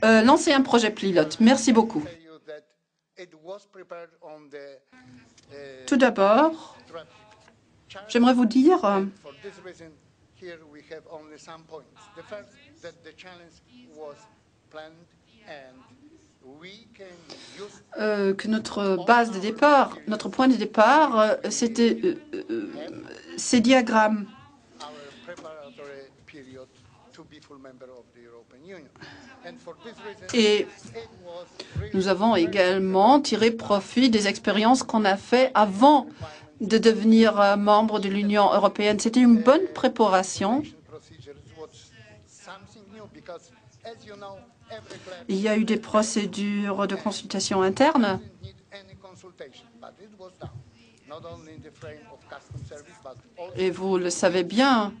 lancer un projet pilote. Merci beaucoup. Tout d'abord, j'aimerais vous dire que notre base de départ, notre point de départ, c'était ces diagrammes. Et nous avons également tiré profit des expériences qu'on a faites avant de devenir membre de l'Union européenne. C'était une bonne préparation. Il y a eu des procédures de consultation interne. Et vous le savez bien,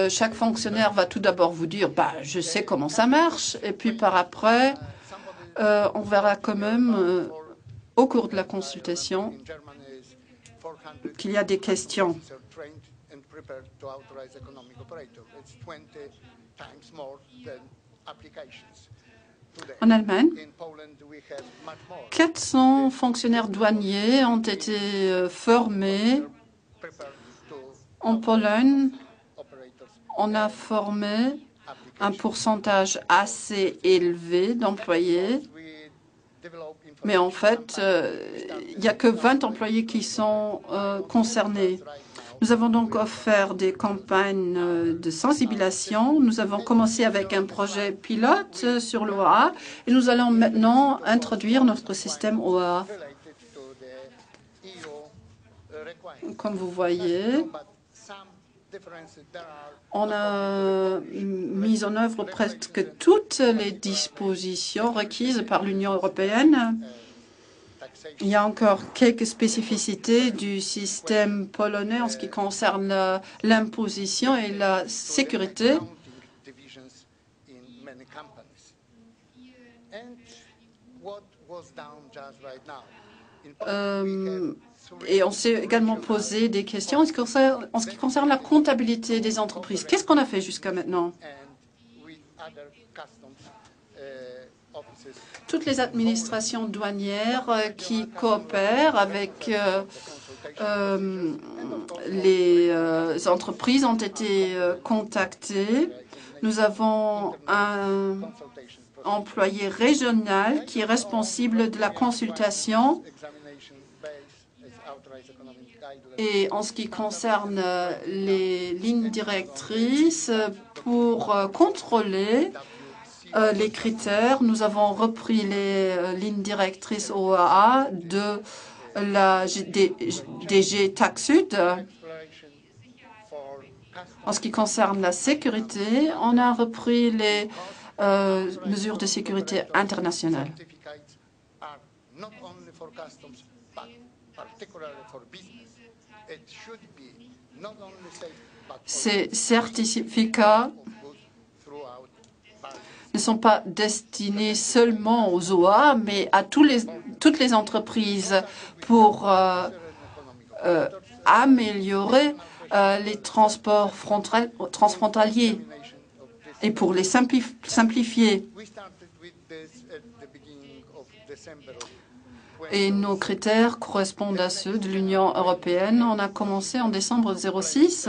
chaque fonctionnaire va tout d'abord vous dire « je sais comment ça marche » et puis par après, on verra quand même au cours de la consultation qu'il y a des questions. En Allemagne, 400 fonctionnaires douaniers ont été formés. En Pologne, on a formé un pourcentage assez élevé d'employés, mais en fait, il n'y a que 20 employés qui sont concernés. Nous avons donc offert des campagnes de sensibilisation. Nous avons commencé avec un projet pilote sur l'OA et nous allons maintenant introduire notre système OA. Comme vous voyez, on a mis en œuvre presque toutes les dispositions requises par l'Union européenne. Il y a encore quelques spécificités du système polonais en ce qui concerne l'imposition et la sécurité. Et on s'est également posé des questions en ce qui concerne la comptabilité des entreprises. Qu'est-ce qu'on a fait jusqu'à maintenant? Toutes les administrations douanières qui coopèrent avec les entreprises ont été contactées. Nous avons un employé régional qui est responsable de la consultation. Et en ce qui concerne les lignes directrices, pour contrôler les critères, nous avons repris les lignes directrices OAA de la DG Taxud. En ce qui concerne la sécurité, on a repris les mesures de sécurité internationales. Ces certificats ne sont pas destinés seulement aux OA, mais à toutes les entreprises pour améliorer les transports transfrontaliers et pour les simplifier. Et nos critères correspondent à ceux de l'Union européenne. On a commencé en décembre 2006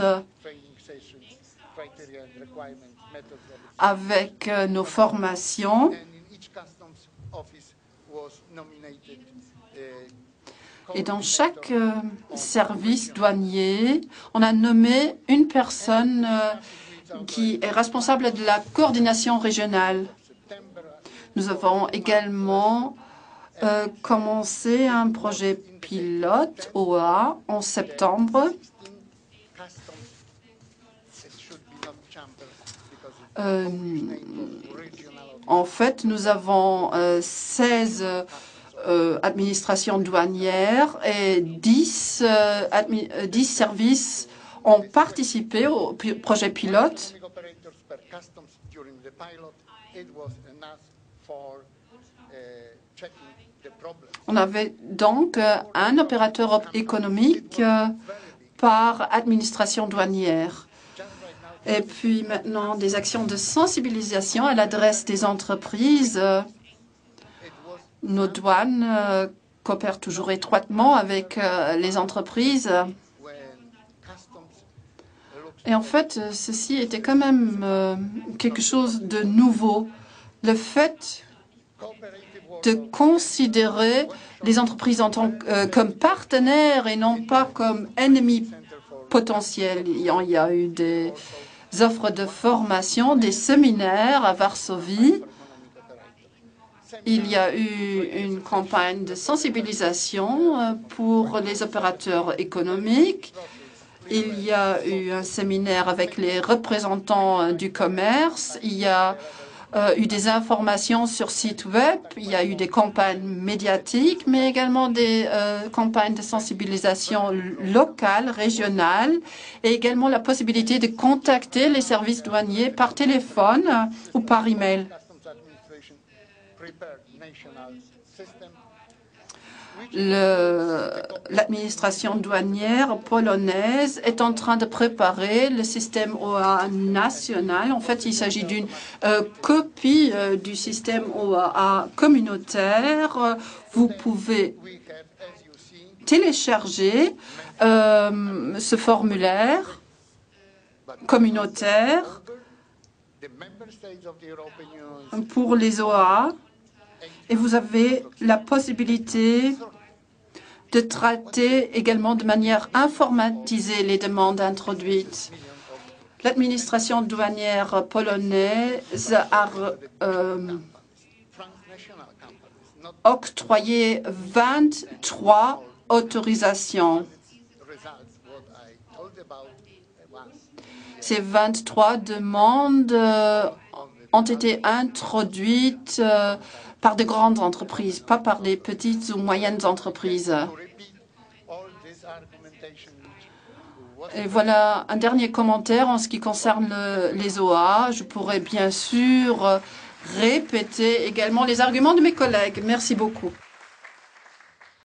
avec nos formations. Et dans chaque service douanier, on a nommé une personne qui est responsable de la coordination régionale. Nous avons également commencé un projet pilote OA en septembre. En fait, nous avons 16 administrations douanières et 10 services ont participé au projet pilote. On avait donc un opérateur économique par administration douanière. Et puis maintenant, des actions de sensibilisation à l'adresse des entreprises. Nos douanes coopèrent toujours étroitement avec les entreprises. Et en fait, ceci était quand même quelque chose de nouveau. Le fait de considérer les entreprises comme partenaires et non pas comme ennemis potentiels. Il y a eu des offres de formation, des séminaires à Varsovie. Il y a eu une campagne de sensibilisation pour les opérateurs économiques. Il y a eu un séminaire avec les représentants du commerce. Il y a eu des informations sur site web. Il y a eu des campagnes médiatiques, mais également des campagnes de sensibilisation locales, régionales, et également la possibilité de contacter les services douaniers par téléphone ou par email. L'administration douanière polonaise est en train de préparer le système OAA national. En fait, il s'agit d'une copie du système OAA communautaire. Vous pouvez télécharger ce formulaire communautaire pour les OAA et vous avez la possibilité de traiter également de manière informatisée les demandes introduites. L'administration douanière polonaise a octroyé 23 autorisations. Ces 23 demandes ont été introduites par de grandes entreprises, pas par des petites ou moyennes entreprises. Et voilà un dernier commentaire en ce qui concerne les OA. Je pourrais bien sûr répéter également les arguments de mes collègues. Merci beaucoup.